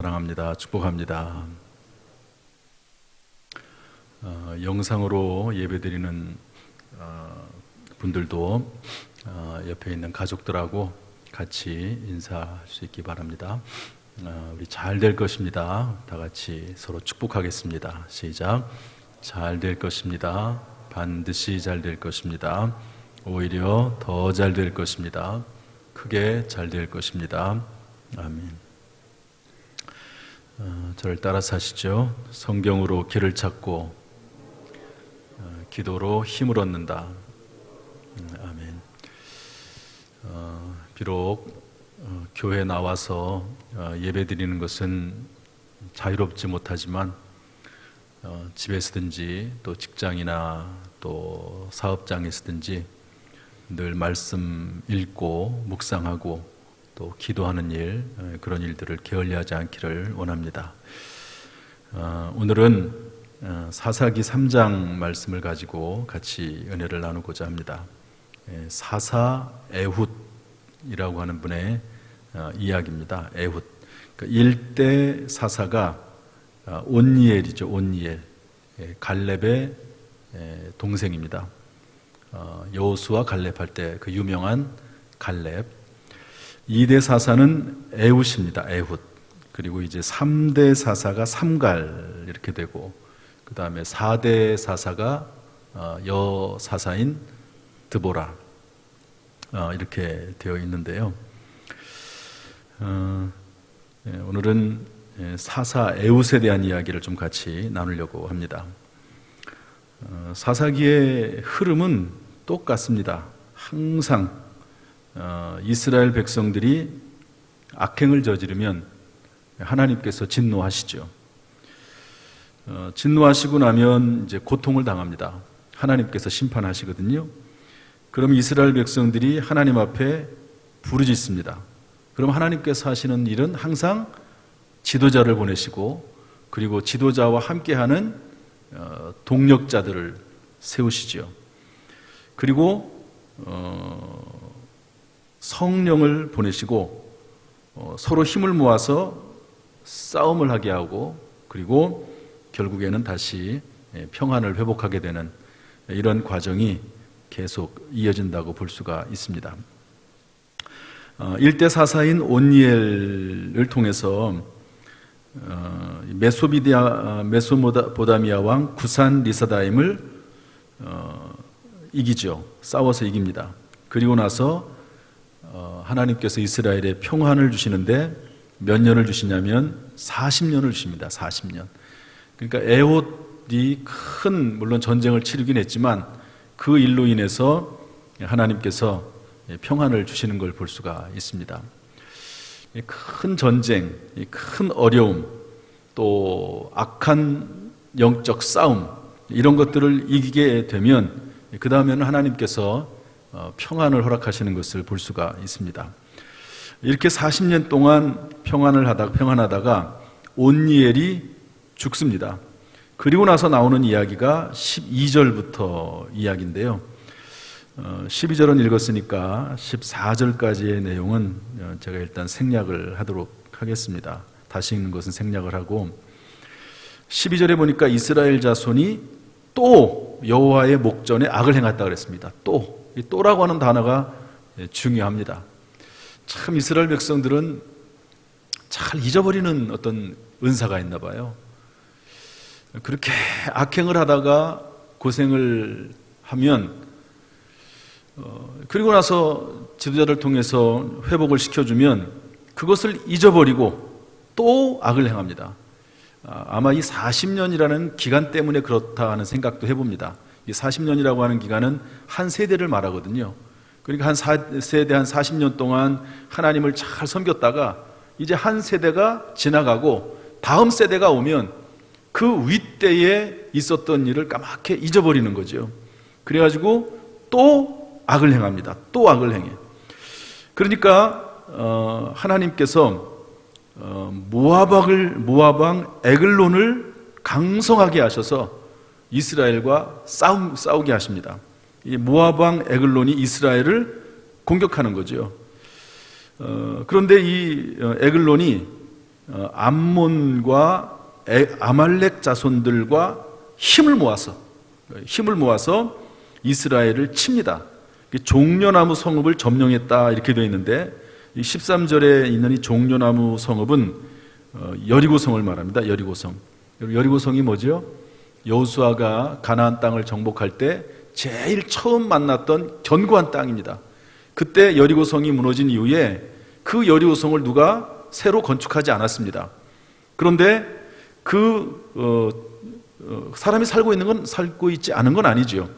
사랑합니다. 축복합니다. 영상으로 예배드리는 분들도 옆에 있는 가족들하고 같이 인사할 수 있기 바랍니다. 우리 잘 될 것입니다. 다 같이 서로 축복하겠습니다. 시작. 잘 될 것입니다. 반드시 잘 될 것입니다. 오히려 더 잘 될 것입니다. 크게 잘 될 것입니다. 아멘. 저를 따라서 하시죠. 성경으로 길을 찾고 기도로 힘을 얻는다. 아멘. 비록 교회 나와서 예배 드리는 것은 자유롭지 못하지만 집에서든지 또 직장이나 또 사업장에서든지 늘 말씀 읽고 묵상하고 또 기도하는 일, 그런 일들을 게을리하지 않기를 원합니다. 오늘은 사사기 3장 말씀을 가지고 같이 은혜를 나누고자 합니다. 사사 에훗이라고 하는 분의 이야기입니다. 에훗. 그러니까 1대 사사가 온니엘이죠. 온니엘. 갈렙의 동생입니다. 여호수아 갈렙 할 때 그 유명한 갈렙. 2대 사사는 에훗입니다. 에훗. 그리고 이제 3대 사사가 삼갈 이렇게 되고, 그 다음에 4대 사사가 여사사인 드보라 이렇게 되어 있는데요. 오늘은 사사 에훗에 대한 이야기를 좀 같이 나누려고 합니다. 사사기의 흐름은 똑같습니다. 항상 이스라엘 백성들이 악행을 저지르면 하나님께서 진노하시죠. 진노하시고 나면 이제 고통을 당합니다. 하나님께서 심판하시거든요. 그럼 이스라엘 백성들이 하나님 앞에 부르짖습니다. 그럼 하나님께서 하시는 일은 항상 지도자를 보내시고, 그리고 지도자와 함께하는 동력자들을 세우시죠. 그리고 성령을 보내시고 서로 힘을 모아서 싸움을 하게 하고, 그리고 결국에는 다시 평안을 회복하게 되는 이런 과정이 계속 이어진다고 볼 수가 있습니다. 1대 사사인 온니엘을 통해서 메소포다미아 왕 구산 리사다임을 이기죠. 싸워서 이깁니다. 그리고 나서 하나님께서 이스라엘에 평안을 주시는데 몇 년을 주시냐면 40년을 주십니다. 40년. 그러니까 에훗이 큰 물론 전쟁을 치르긴 했지만 그 일로 인해서 하나님께서 평안을 주시는 걸 볼 수가 있습니다. 큰 전쟁, 큰 어려움, 또 악한 영적 싸움, 이런 것들을 이기게 되면 그 다음에는 하나님께서 평안을 허락하시는 것을 볼 수가 있습니다. 이렇게 40년 동안 평안하다가 온니엘이 죽습니다. 그리고 나서 나오는 이야기가 12절부터 이야기인데요. 12절은 읽었으니까 14절까지의 내용은 제가 일단 생략을 하도록 하겠습니다. 다시 읽는 것은 생략을 하고, 12절에 보니까 이스라엘 자손이 또 여호와의 목전에 악을 행했다 그랬습니다. 이 또라고 하는 단어가 중요합니다. 참 이스라엘 백성들은 잘 잊어버리는 어떤 은사가 있나 봐요. 그렇게 악행을 하다가 고생을 하면 그리고 나서 지도자를 통해서 회복을 시켜주면 그것을 잊어버리고 또 악을 행합니다. 아마 이 40년이라는 기간 때문에 그렇다 하는 생각도 해봅니다. 이 40년이라고 하는 기간은 한 세대를 말하거든요. 그러니까 한 세대 한 40년 동안 하나님을 잘 섬겼다가 이제 한 세대가 지나가고 다음 세대가 오면 그 윗대에 있었던 일을 까맣게 잊어버리는 거죠. 그래가지고 또 악을 행합니다. 또 악을 행해. 그러니까 하나님께서 모압 왕 에글론을 강성하게 하셔서 이스라엘과 싸우게 하십니다. 이 모압 왕 에글론이 이스라엘을 공격하는 거죠. 그런데 이 에글론이 암몬과 아말렉 자손들과 힘을 모아서 이스라엘을 칩니다. 종려나무 성읍을 점령했다 이렇게 되어 있는데, 13절에 있는 이 종려나무 성읍은 여리고성을 말합니다. 여리고성이 뭐죠? 여호수아가 가나안 땅을 정복할 때 제일 처음 만났던 견고한 땅입니다. 그때 여리고성이 무너진 이후에 그 여리고성을 누가 새로 건축하지 않았습니다. 그런데 사람이 살고 있지 않은 건 아니죠.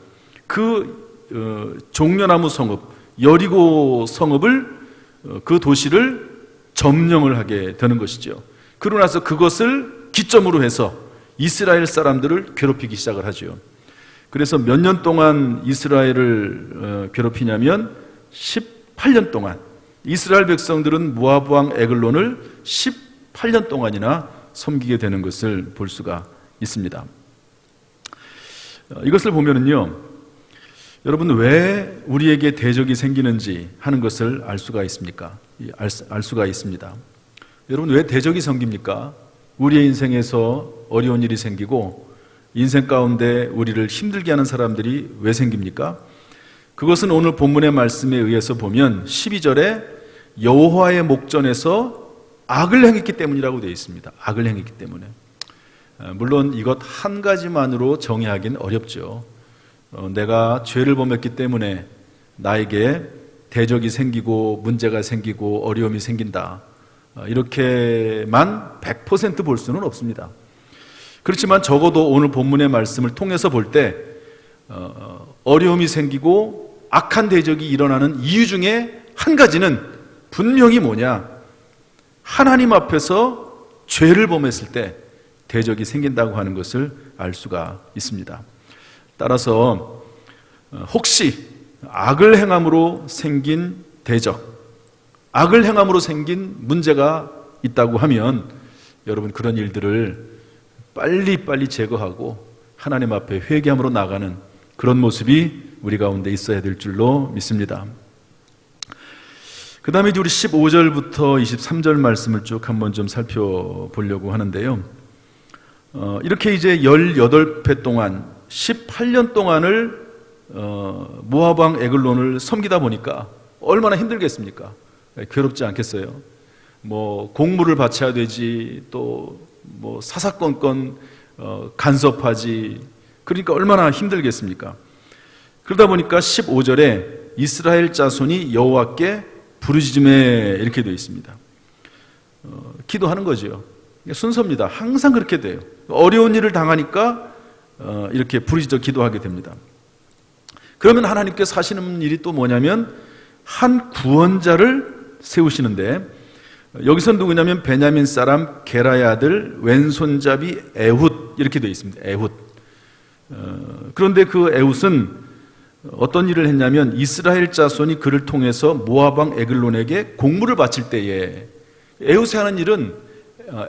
종려나무 성읍, 여리고 성읍을 그 도시를 점령을 하게 되는 것이죠. 그러고 나서 그것을 기점으로 해서 이스라엘 사람들을 괴롭히기 시작을 하죠. 그래서 몇 년 동안 이스라엘을 괴롭히냐면 18년 동안 이스라엘 백성들은 모압 왕 에글론을 18년 동안이나 섬기게 되는 것을 볼 수가 있습니다. 이것을 보면은요, 여러분 왜 우리에게 대적이 생기는지 하는 것을 알 수가 있습니까? 알 수가 있습니다. 여러분 왜 대적이 생깁니까? 우리의 인생에서 어려운 일이 생기고 인생 가운데 우리를 힘들게 하는 사람들이 왜 생깁니까? 그것은 오늘 본문의 말씀에 의해서 보면 12절에 여호와의 목전에서 악을 행했기 때문이라고 되어 있습니다. 악을 행했기 때문에. 물론 이것 한 가지만으로 정의하기는 어렵죠. 내가 죄를 범했기 때문에 나에게 대적이 생기고 문제가 생기고 어려움이 생긴다, 이렇게만 100% 볼 수는 없습니다. 그렇지만 적어도 오늘 본문의 말씀을 통해서 볼 때 어려움이 생기고 악한 대적이 일어나는 이유 중에 한 가지는 분명히 뭐냐, 하나님 앞에서 죄를 범했을 때 대적이 생긴다고 하는 것을 알 수가 있습니다. 따라서 혹시 악을 행함으로 생긴 대적, 악을 행함으로 생긴 문제가 있다고 하면 여러분 그런 일들을 빨리 제거하고 하나님 앞에 회개함으로 나가는 그런 모습이 우리 가운데 있어야 될 줄로 믿습니다. 그 다음에 우리 15절부터 23절 말씀을 쭉 한번 좀 살펴보려고 하는데요. 이렇게 이제 18회 동안 18년 동안을 모압 왕 에글론을 섬기다 보니까 얼마나 힘들겠습니까? 괴롭지 않겠어요? 공물을 바쳐야 되지, 또 사사건건 간섭하지, 그러니까 얼마나 힘들겠습니까? 그러다 보니까 15절에 이스라엘 자손이 여호와께 부르짖음에 이렇게 되어 있습니다. 기도하는 거죠. 순서입니다. 항상 그렇게 돼요. 어려운 일을 당하니까 이렇게 부르짖어 기도하게 됩니다. 그러면 하나님께서 하시는 일이 또 뭐냐면 한 구원자를 세우시는데, 여기서 누구냐면 베냐민 사람 게라의 아들 왼손잡이 에훗, 이렇게 되어 있습니다. 에훗. 그런데 그 에훗은 어떤 일을 했냐면 이스라엘 자손이 그를 통해서 모압 왕 에글론에게 공물을 바칠 때에, 에훗이 하는 일은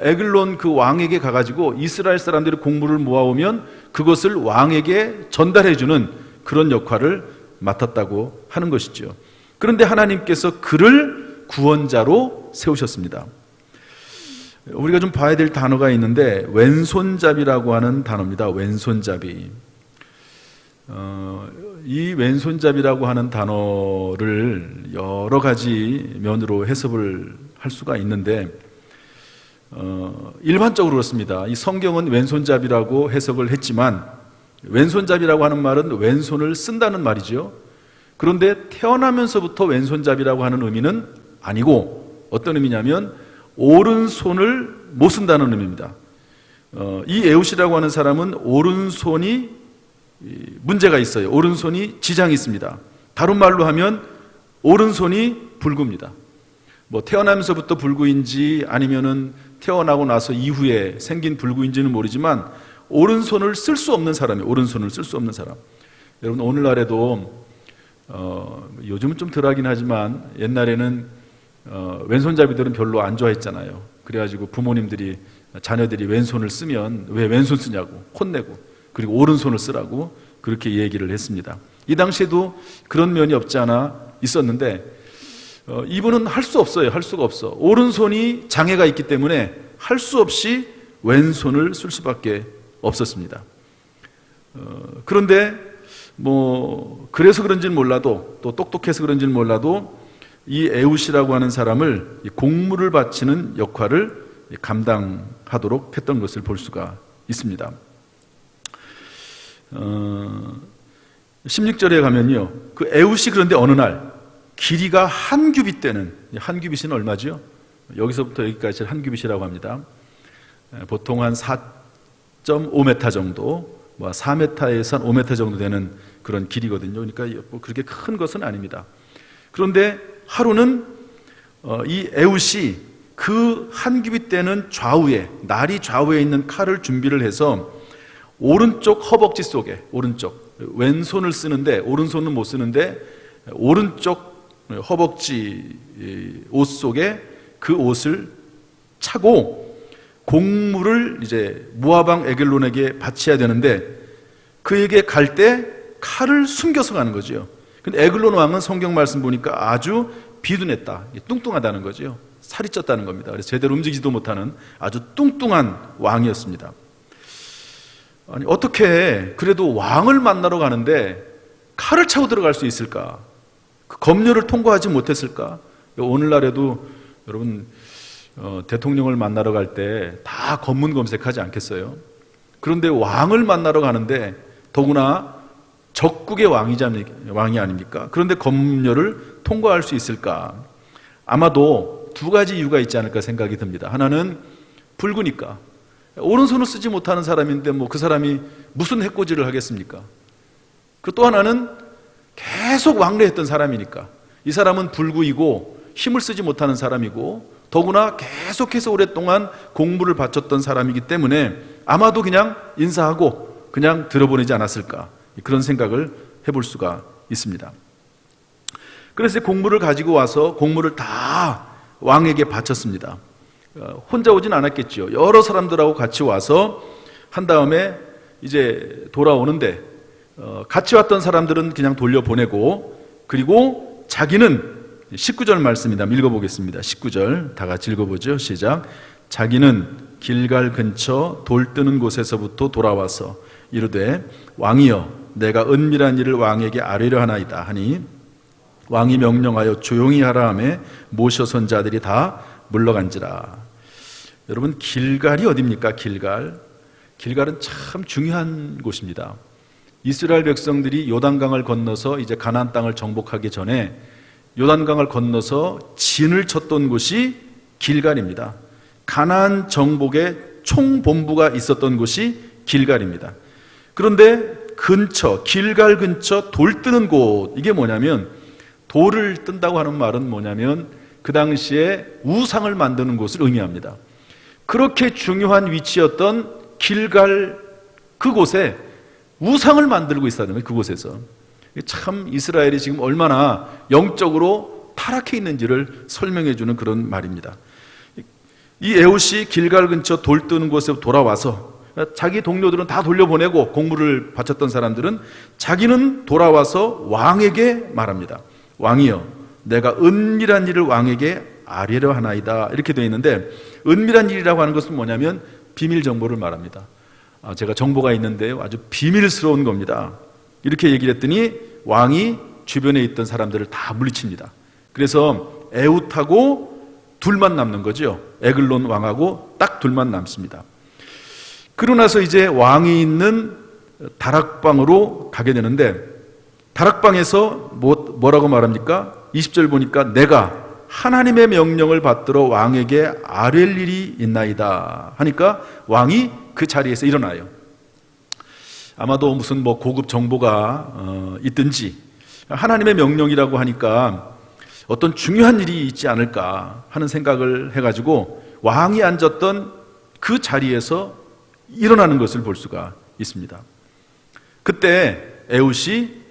에글론 그 왕에게 가가지고 이스라엘 사람들이 공물을 모아오면 그것을 왕에게 전달해주는 그런 역할을 맡았다고 하는 것이죠. 그런데 하나님께서 그를 구원자로 세우셨습니다. 우리가 좀 봐야 될 단어가 있는데 왼손잡이라고 하는 단어입니다. 왼손잡이. 이 왼손잡이라고 하는 단어를 여러 가지 면으로 해석을 할 수가 있는데, 일반적으로 그렇습니다. 이 성경은 왼손잡이라고 해석을 했지만, 왼손잡이라고 하는 말은 왼손을 쓴다는 말이죠. 그런데 태어나면서부터 왼손잡이라고 하는 의미는 아니고 어떤 의미냐면 오른손을 못 쓴다는 의미입니다. 이 에훗이라고 하는 사람은 오른손이 문제가 있어요. 오른손이 지장이 있습니다. 다른 말로 하면 오른손이 불구입니다. 태어나면서부터 불구인지 아니면은 태어나고 나서 이후에 생긴 불구인지는 모르지만 오른손을 쓸 수 없는 사람이에요. 오른손을 쓸 수 없는 사람. 여러분 오늘날에도 요즘은 좀 덜하긴 하지만 옛날에는 왼손잡이들은 별로 안 좋아했잖아요. 그래가지고 부모님들이 자녀들이 왼손을 쓰면 왜 왼손 쓰냐고 혼내고, 그리고 오른손을 쓰라고 그렇게 얘기를 했습니다. 이 당시에도 그런 면이 없지 않아 있었는데 이분은 할 수 없어요. 할 수가 없어. 오른손이 장애가 있기 때문에 할 수 없이 왼손을 쓸 수밖에 없었습니다. 그런데 그래서 그런지는 몰라도, 또 똑똑해서 그런지는 몰라도 이 에웃이라고 하는 사람을 공물을 바치는 역할을 감당하도록 했던 것을 볼 수가 있습니다. 16절에 가면요, 그 에웃이 그런데 어느 날 길이가 한 규빗 되는, 한 규빗은 얼마죠? 여기서부터 여기까지 한 규빗이라고 합니다. 보통 한 4.5m 정도, 4m에서 한 5m 정도 되는 그런 길이거든요. 그러니까 그렇게 큰 것은 아닙니다. 그런데 하루는 이 에웃이 그 한 규빗 되는 좌우에, 날이 좌우에 있는 칼을 준비를 해서 오른쪽 허벅지 속에, 오른쪽, 왼손을 쓰는데 오른손은 못 쓰는데 오른쪽 허벅지 옷 속에 그 옷을 차고 공물을 이제 모압 왕 에글론에게 바쳐야 되는데 그에게 갈 때 칼을 숨겨서 가는 거죠. 근데 에글론 왕은 성경 말씀 보니까 아주 비둔했다, 뚱뚱하다는 거죠. 살이 쪘다는 겁니다. 그래서 제대로 움직이지도 못하는 아주 뚱뚱한 왕이었습니다. 아니, 어떻게 그래도 왕을 만나러 가는데 칼을 차고 들어갈 수 있을까? 그 검열을 통과하지 못했을까? 오늘날에도 여러분 대통령을 만나러 갈 때 다 검문 검색하지 않겠어요? 그런데 왕을 만나러 가는데 더구나 적국의 왕이 아닙니까? 그런데 검열을 통과할 수 있을까? 아마도 두 가지 이유가 있지 않을까 생각이 듭니다. 하나는 불구니까, 오른손을 쓰지 못하는 사람인데 그 사람이 무슨 해코지를 하겠습니까? 그 또 하나는 계속 왕래했던 사람이니까, 이 사람은 불구이고 힘을 쓰지 못하는 사람이고 더구나 계속해서 오랫동안 공부를 바쳤던 사람이기 때문에 아마도 그냥 인사하고 그냥 들어보내지 않았을까, 그런 생각을 해볼 수가 있습니다. 그래서 공물을 가지고 와서 공물을 다 왕에게 바쳤습니다. 혼자 오진 않았겠죠. 여러 사람들하고 같이 와서 한 다음에 이제 돌아오는데 같이 왔던 사람들은 그냥 돌려보내고, 그리고 자기는 19절 말씀입니다. 읽어보겠습니다. 19절 다 같이 읽어보죠. 시작. 자기는 길갈 근처 돌 뜨는 곳에서부터 돌아와서 이르되 왕이여 내가 은밀한 일을 왕에게 아뢰려 하나이다 하니 왕이 명령하여 조용히 하라 하매 모셔선 자들이 다 물러간지라. 여러분, 길갈이 어디입니까? 길갈은 참 중요한 곳입니다. 이스라엘 백성들이 요단강을 건너서 이제 가나안 땅을 정복하기 전에 요단강을 건너서 진을 쳤던 곳이 길갈입니다. 가나안 정복의 총본부가 있었던 곳이 길갈입니다. 그런데 길갈 근처 돌 뜨는 곳, 이게 뭐냐면, 돌을 뜬다고 하는 말은 뭐냐면 그 당시에 우상을 만드는 곳을 의미합니다. 그렇게 중요한 위치였던 길갈 그곳에 우상을 만들고 있었는 거예요. 그곳에서. 참 이스라엘이 지금 얼마나 영적으로 타락해 있는지를 설명해 주는 그런 말입니다. 이 에웃이 길갈 근처 돌 뜨는 곳에 돌아와서 자기 동료들은 다 돌려보내고 공물을 바쳤던 사람들은 자기는 돌아와서 왕에게 말합니다. 왕이여 내가 은밀한 일을 왕에게 아뢰려 하나이다, 이렇게 되어 있는데, 은밀한 일이라고 하는 것은 뭐냐면 비밀 정보를 말합니다. 제가 정보가 있는데요, 아주 비밀스러운 겁니다, 이렇게 얘기를 했더니 왕이 주변에 있던 사람들을 다 물리칩니다. 그래서 에웃하고 둘만 남는 거죠. 에글론 왕하고 딱 둘만 남습니다. 그러고 나서 이제 왕이 있는 다락방으로 가게 되는데, 다락방에서 뭐라고 말합니까? 20절 보니까 내가 하나님의 명령을 받들어 왕에게 아뢰릴 일이 있나이다 하니까 왕이 그 자리에서 일어나요. 아마도 무슨 고급 정보가 있든지, 하나님의 명령이라고 하니까 어떤 중요한 일이 있지 않을까 하는 생각을 해가지고 왕이 앉았던 그 자리에서 일어나는 것을 볼 수가 있습니다. 그때 에웃이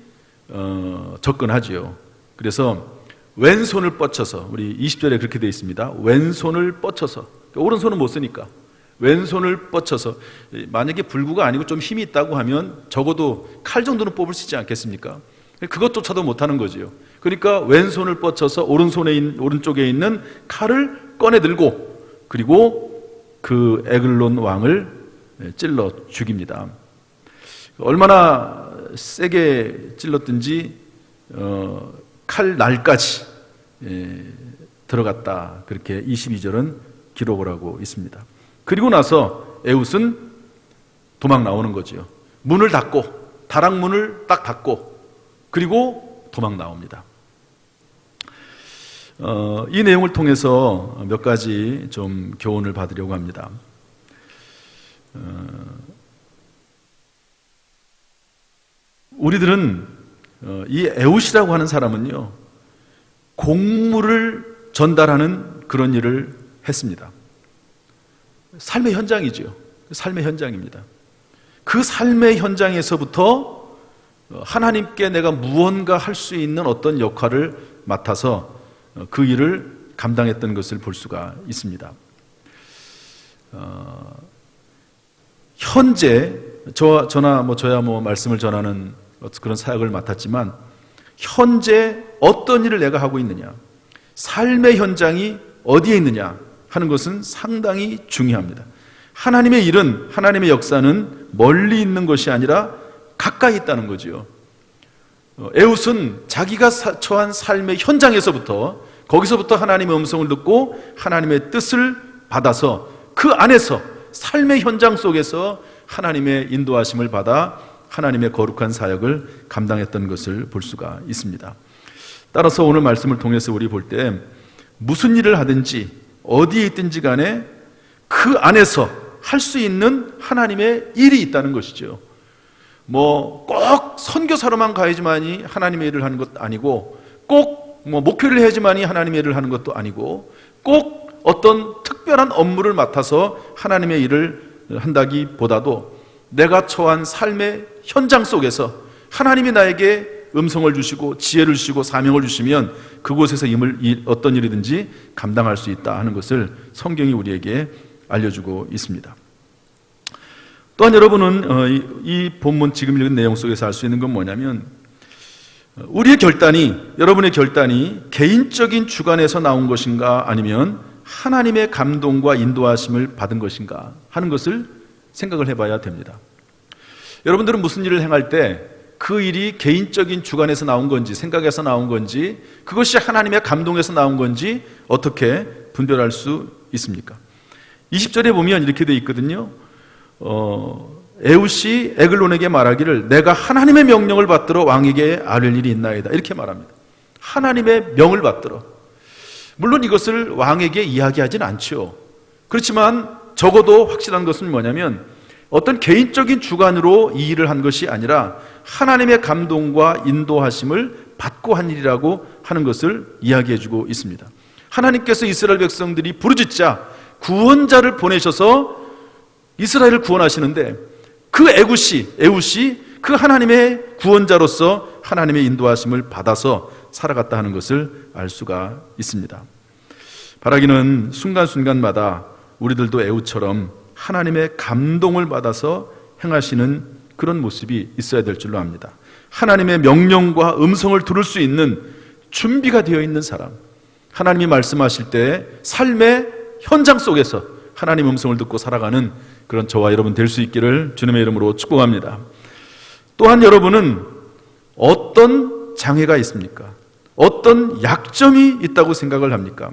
접근하지요. 그래서 왼손을 뻗쳐서, 우리 20절에 그렇게 되어 있습니다. 왼손을 뻗쳐서, 오른손은 못 쓰니까 왼손을 뻗쳐서, 만약에 불구가 아니고 좀 힘이 있다고 하면 적어도 칼 정도는 뽑을 수 있지 않겠습니까? 그것조차도 못하는 거지요. 그러니까 왼손을 뻗쳐서 오른쪽에 있는 칼을 꺼내 들고, 그리고 그 에글론 왕을 찔러 죽입니다. 얼마나 세게 찔렀든지 칼 날까지 들어갔다, 그렇게 22절은 기록을 하고 있습니다. 그리고 나서 에웃은 도망 나오는 거죠. 문을 닫고, 다락문을 딱 닫고, 그리고 도망 나옵니다. 이 내용을 통해서 몇 가지 좀 교훈을 받으려고 합니다. 우리들은 이 에웃이라고 하는 사람은요, 공물을 전달하는 그런 일을 했습니다. 삶의 현장이죠. 삶의 현장입니다. 그 삶의 현장에서부터 하나님께 내가 무언가 할 수 있는 어떤 역할을 맡아서 그 일을 감당했던 것을 볼 수가 있습니다. 현재 저야 말씀을 전하는 그런 사역을 맡았지만, 현재 어떤 일을 내가 하고 있느냐, 삶의 현장이 어디에 있느냐 하는 것은 상당히 중요합니다. 하나님의 일은, 하나님의 역사는 멀리 있는 것이 아니라 가까이 있다는 거죠. 에웃은 자기가 처한 삶의 현장에서부터, 거기서부터 하나님의 음성을 듣고 하나님의 뜻을 받아서 그 안에서, 삶의 현장 속에서 하나님의 인도하심을 받아 하나님의 거룩한 사역을 감당했던 것을 볼 수가 있습니다. 따라서 오늘 말씀을 통해서 우리 볼 때 무슨 일을 하든지 어디에 있든지 간에 그 안에서 할 수 있는 하나님의 일이 있다는 것이죠. 꼭 선교사로만 가야지만이 하나님의 일을 하는 것도 아니고, 꼭 목회를 해야지만이 하나님의 일을 하는 것도 아니고, 꼭 어떤 특별한 업무를 맡아서 하나님의 일을 한다기보다도 내가 처한 삶의 현장 속에서 하나님이 나에게 음성을 주시고 지혜를 주시고 사명을 주시면 그곳에서 어떤 일이든지 감당할 수 있다 하는 것을 성경이 우리에게 알려주고 있습니다. 또한 여러분은 이 본문 지금 읽은 내용 속에서 알 수 있는 건 뭐냐면, 우리의 결단이, 여러분의 결단이 개인적인 주관에서 나온 것인가 아니면 하나님의 감동과 인도하심을 받은 것인가 하는 것을 생각을 해봐야 됩니다. 여러분들은 무슨 일을 행할 때 그 일이 개인적인 주관에서 나온 건지, 생각에서 나온 건지, 그것이 하나님의 감동에서 나온 건지 어떻게 분별할 수 있습니까? 20절에 보면 이렇게 되어 있거든요. 에웃이 에글론에게 말하기를 내가 하나님의 명령을 받들어 왕에게 아뢰 일이 있나이다, 이렇게 말합니다. 하나님의 명을 받들어. 물론 이것을 왕에게 이야기하진 않죠. 그렇지만 적어도 확실한 것은 뭐냐면, 어떤 개인적인 주관으로 이 일을 한 것이 아니라 하나님의 감동과 인도하심을 받고 한 일이라고 하는 것을 이야기해주고 있습니다. 하나님께서 이스라엘 백성들이 부르짖자 구원자를 보내셔서 이스라엘을 구원하시는데, 그 에웃이 그 하나님의 구원자로서 하나님의 인도하심을 받아서 살아갔다 하는 것을 알 수가 있습니다. 바라기는 순간순간마다 우리들도 에웃처럼 하나님의 감동을 받아서 행하시는 그런 모습이 있어야 될 줄로 압니다. 하나님의 명령과 음성을 들을 수 있는 준비가 되어 있는 사람, 하나님이 말씀하실 때 삶의 현장 속에서 하나님 음성을 듣고 살아가는 그런 저와 여러분 될 수 있기를 주님의 이름으로 축복합니다. 또한 여러분은 어떤 장애가 있습니까? 어떤 약점이 있다고 생각을 합니까?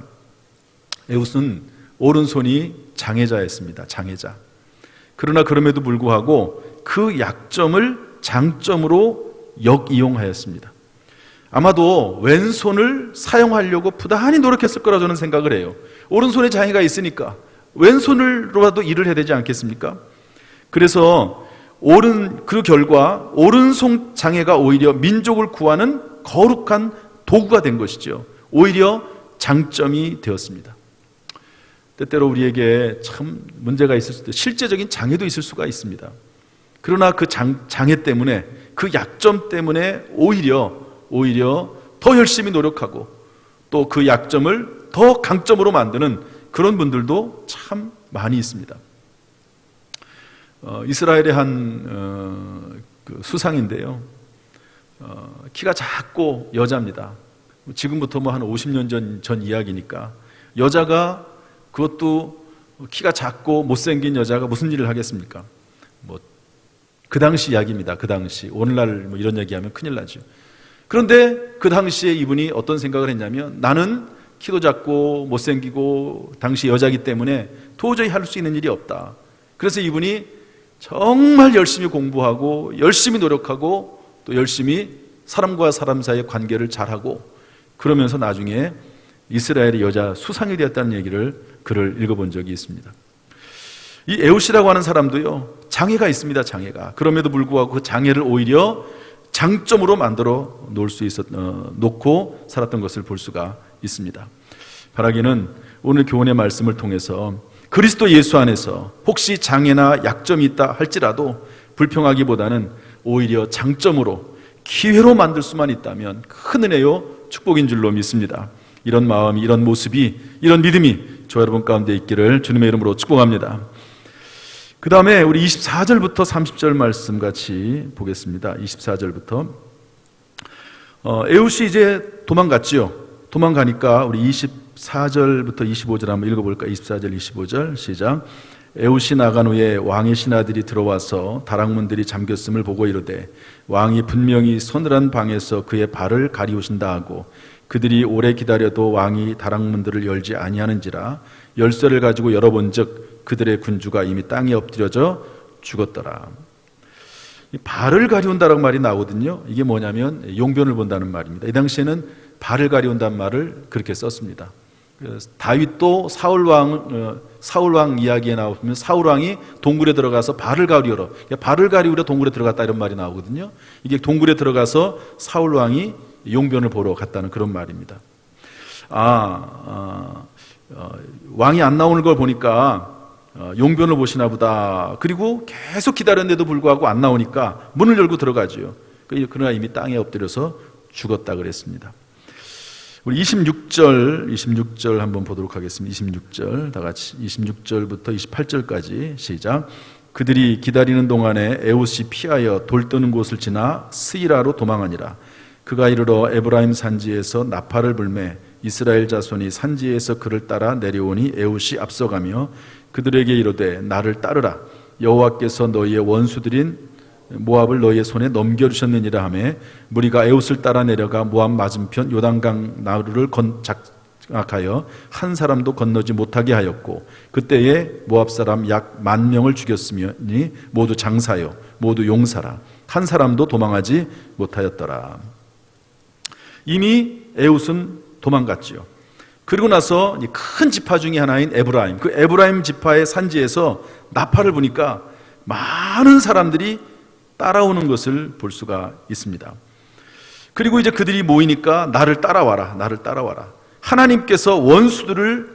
에웃은 오른손이 장애자였습니다. 장애자. 그러나 그럼에도 불구하고 그 약점을 장점으로 역이용하였습니다. 아마도 왼손을 사용하려고 부단히 노력했을 거라 저는 생각을 해요. 오른손에 장애가 있으니까 왼손으로라도 일을 해야 되지 않겠습니까? 그래서 그 결과 오른손 장애가 오히려 민족을 구하는 거룩한 도구가 된 것이죠. 오히려 장점이 되었습니다. 때때로 우리에게 참 문제가 있을 수도, 실제적인 장애도 있을 수가 있습니다. 그러나 그 장애 때문에, 그 약점 때문에 오히려 더 열심히 노력하고 또 그 약점을 더 강점으로 만드는 그런 분들도 참 많이 있습니다. 이스라엘의 한 수상인데요, 키가 작고 여자입니다. 지금부터 한 50년 전 이야기니까, 여자가 그것도 키가 작고 못생긴 여자가 무슨 일을 하겠습니까? 그 당시 이야기입니다. 그 당시. 오늘날 이런 얘기하면 큰일 나죠. 그런데 그 당시에 이분이 어떤 생각을 했냐면, 나는 키도 작고 못생기고 당시 여자이기 때문에 도저히 할 수 있는 일이 없다. 그래서 이분이 정말 열심히 공부하고 열심히 노력하고 또 열심히 사람과 사람 사이의 관계를 잘하고, 그러면서 나중에 이스라엘의 여자 수상이 되었다는 얘기를 글을 읽어본 적이 있습니다. 이 에웃이라고 하는 사람도요, 장애가 있습니다. 장애가. 그럼에도 불구하고 그 장애를 오히려 장점으로 만들어 놓고 살았던 것을 볼 수가 있습니다. 바라기는 오늘 교훈의 말씀을 통해서 그리스도 예수 안에서 혹시 장애나 약점이 있다 할지라도 불평하기보다는 오히려 장점으로 기회로 만들 수만 있다면 큰 은혜요 축복인 줄로 믿습니다. 이런 마음이, 이런 모습이, 이런 믿음이 저 여러분 가운데 있기를 주님의 이름으로 축복합니다. 그 다음에 우리 24절부터 30절 말씀 같이 보겠습니다. 24절부터 에웃이 이제 도망갔지요. 도망가니까 우리 24절부터 25절 한번 읽어볼까요? 24절 25절 시작. 에웃이 나간 후에 왕의 신하들이 들어와서 다락문들이 잠겼음을 보고 이르되 왕이 분명히 서늘한 방에서 그의 발을 가리우신다 하고 그들이 오래 기다려도 왕이 다락문들을 열지 아니하는지라 열쇠를 가지고 열어본즉 그들의 군주가 이미 땅에 엎드려져 죽었더라. 발을 가리운다라는 말이 나오거든요. 이게 뭐냐면 용변을 본다는 말입니다. 이 당시에는 발을 가리운다는 말을 그렇게 썼습니다. 다윗도 사울왕 이야기에 나오면 사울왕이 동굴에 들어가서 발을 가리우러, 발을 가리우려 동굴에 들어갔다 이런 말이 나오거든요. 이게 동굴에 들어가서 사울왕이 용변을 보러 갔다는 그런 말입니다. 왕이 안 나오는 걸 보니까 용변을 보시나 보다. 그리고 계속 기다렸는데도 불구하고 안 나오니까 문을 열고 들어가죠. 그러나 이미 땅에 엎드려서 죽었다 그랬습니다. 우리 26절 한번 보도록 하겠습니다. 26절 다 같이 26절부터 28절까지 시작. 그들이 기다리는 동안에 에웃이 피하여 돌 뜨는 곳을 지나 스이라로 도망하니라. 그가 이르러 에브라임 산지에서 나팔을 불매 이스라엘 자손이 산지에서 그를 따라 내려오니 에웃이 앞서가며 그들에게 이르되 나를 따르라. 여호와께서 너희의 원수들인 모압을 너희의 손에 넘겨주셨느니라 하며 무리가 에웃을 따라 내려가 모압 맞은편 요단강 나루를 장악하여 한 사람도 건너지 못하게 하였고 그때에 모압 사람 약 10,000명을 죽였으니 모두 장사요 모두 용사라. 한 사람도 도망하지 못하였더라. 이미 에웃은 도망갔지요. 그리고 나서 큰 지파 중에 하나인 에브라임, 그 에브라임 지파의 산지에서 나팔을 부니까 많은 사람들이 따라오는 것을 볼 수가 있습니다. 그리고 이제 그들이 모이니까 나를 따라와라, 나를 따라와라. 하나님께서 원수들인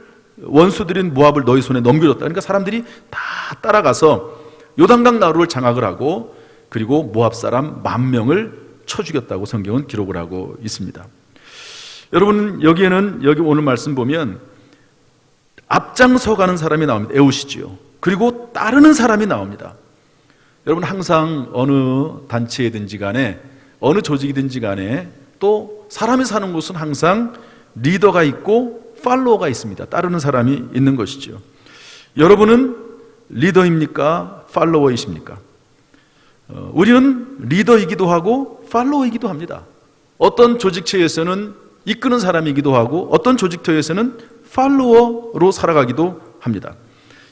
모압을 너희 손에 넘겨줬다. 그러니까 사람들이 다 따라가서 요단강 나루를 장악을 하고 그리고 모압 사람 10,000명을 쳐 죽였다고 성경은 기록을 하고 있습니다. 여러분 여기 오늘 말씀 보면 앞장서 가는 사람이 나옵니다. 에웃이지요. 그리고 따르는 사람이 나옵니다. 여러분 항상 어느 단체이든지 간에 어느 조직이든지 간에 또 사람이 사는 곳은 항상 리더가 있고 팔로워가 있습니다. 따르는 사람이 있는 것이죠. 여러분은 리더입니까? 팔로워이십니까? 우리는 리더이기도 하고 팔로워이기도 합니다. 어떤 조직체에서는 이끄는 사람이기도 하고 어떤 조직체에서는 팔로워로 살아가기도 합니다.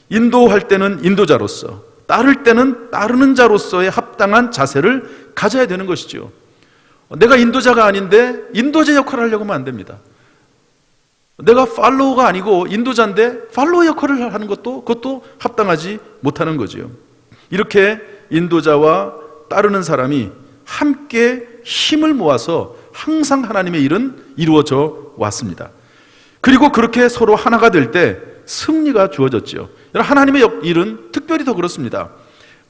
인도할 때는 인도자로서, 따를 때는 따르는 자로서의 합당한 자세를 가져야 되는 것이죠. 내가 인도자가 아닌데 인도자 역할을 하려고 하면 안 됩니다. 내가 팔로워가 아니고 인도자인데 팔로워 역할을 하는 그것도 합당하지 못하는 거죠. 이렇게 인도자와 따르는 사람이 함께 힘을 모아서 항상 하나님의 일은 이루어져 왔습니다. 그리고 그렇게 서로 하나가 될 때 승리가 주어졌죠. 하나님의 일은 특별히 더 그렇습니다.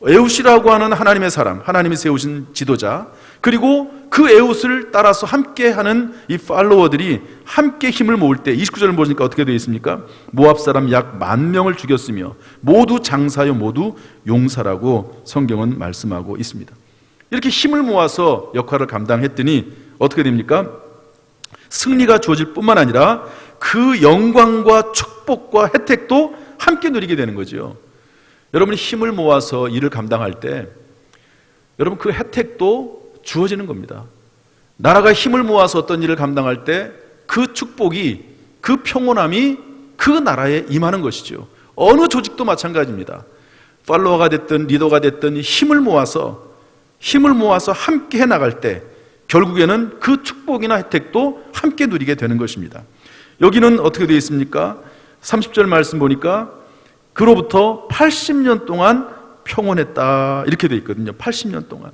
에웃이라고 하는 하나님의 사람, 하나님이 세우신 지도자, 그리고 그 에웃을 따라서 함께하는 이 팔로워들이 함께 힘을 모을 때 29절을 보니까 어떻게 되어 있습니까? 모압 사람 약 10,000명을 죽였으며 모두 장사요 모두 용사라고 성경은 말씀하고 있습니다. 이렇게 힘을 모아서 역할을 감당했더니 어떻게 됩니까? 승리가 주어질 뿐만 아니라 그 영광과 축복과 혜택도 함께 누리게 되는 거죠. 여러분이 힘을 모아서 일을 감당할 때 여러분 그 혜택도 주어지는 겁니다. 나라가 힘을 모아서 어떤 일을 감당할 때 그 축복이, 그 평온함이 그 나라에 임하는 것이죠. 어느 조직도 마찬가지입니다. 팔로워가 됐든 리더가 됐든 힘을 모아서 함께 해나갈 때 결국에는 그 축복이나 혜택도 함께 누리게 되는 것입니다. 여기는 어떻게 되어 있습니까? 30절 말씀 보니까 그로부터 80년 동안 평온했다 이렇게 되어 있거든요. 80년 동안.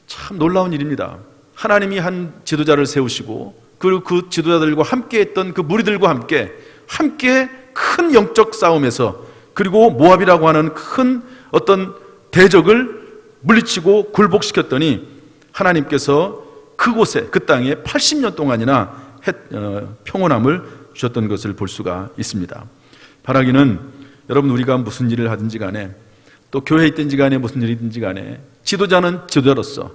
참 놀라운 일입니다. 하나님이 한 지도자를 세우시고 그리고 그 지도자들과 함께 했던 그 무리들과 함께 큰 영적 싸움에서, 그리고 모압이라고 하는 큰 어떤 대적을 물리치고 굴복시켰더니 하나님께서 그곳에, 그 땅에 80년 동안이나 평온함을 주셨던 것을 볼 수가 있습니다. 바라기는 여러분, 우리가 무슨 일을 하든지 간에, 또 교회에 있든지 간에 무슨 일이든지 간에 지도자는 지도자로서,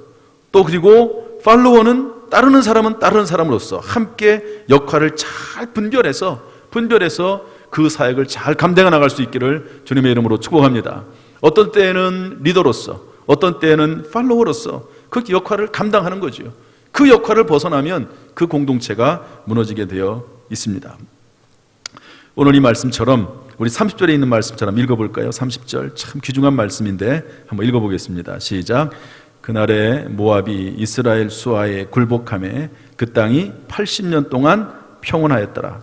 또 그리고 팔로워는 따르는 사람은 따르는 사람으로서 함께 역할을 잘 분별해서 그 사역을 잘 감당해 나갈 수 있기를 주님의 이름으로 축복합니다. 어떤 때에는 리더로서, 어떤 때에는 팔로워로서 그 역할을 감당하는 거죠. 그 역할을 벗어나면 그 공동체가 무너지게 되어 있습니다. 오늘 이 말씀처럼, 우리 30절에 있는 말씀처럼 읽어볼까요? 30절 참 귀중한 말씀인데 한번 읽어보겠습니다. 시작. 그날에 모압이 이스라엘 수하에 굴복하매 그 땅이 80년 동안 평온하였더라.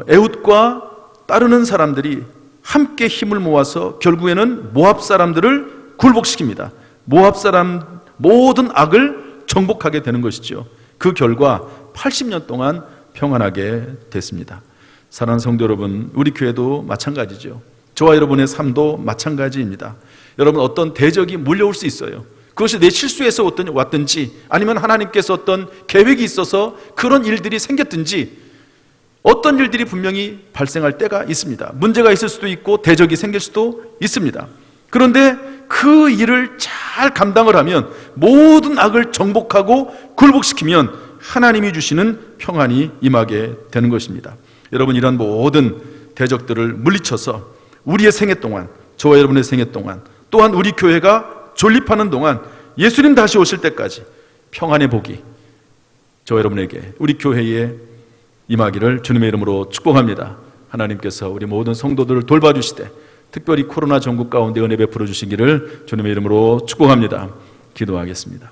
에훗과 따르는 사람들이 함께 힘을 모아서 결국에는 모압 사람들을 굴복시킵니다. 모압 사람 모든 악을 정복하게 되는 것이죠. 그 결과 80년 동안 평안하게 됐습니다. 사랑하는 성도 여러분, 우리 교회도 마찬가지죠. 저와 여러분의 삶도 마찬가지입니다. 여러분, 어떤 대적이 물려올 수 있어요. 그것이 내 실수에서 왔든지, 아니면 하나님께서 어떤 계획이 있어서 그런 일들이 생겼든지, 어떤 일들이 분명히 발생할 때가 있습니다. 문제가 있을 수도 있고 대적이 생길 수도 있습니다. 그런데 그 일을 잘 감당을 하면, 모든 악을 정복하고 굴복시키면 하나님이 주시는 평안이 임하게 되는 것입니다. 여러분, 이런 모든 대적들을 물리쳐서 우리의 생애 동안, 저와 여러분의 생애 동안, 또한 우리 교회가 존립하는 동안, 예수님 다시 오실 때까지 평안의 복이 저와 여러분에게, 우리 교회에 임하기를 주님의 이름으로 축복합니다. 하나님께서 우리 모든 성도들을 돌봐주시되 특별히 코로나 전국 가운데 은혜 베풀어 주시기를 주님의 이름으로 축복합니다. 기도하겠습니다.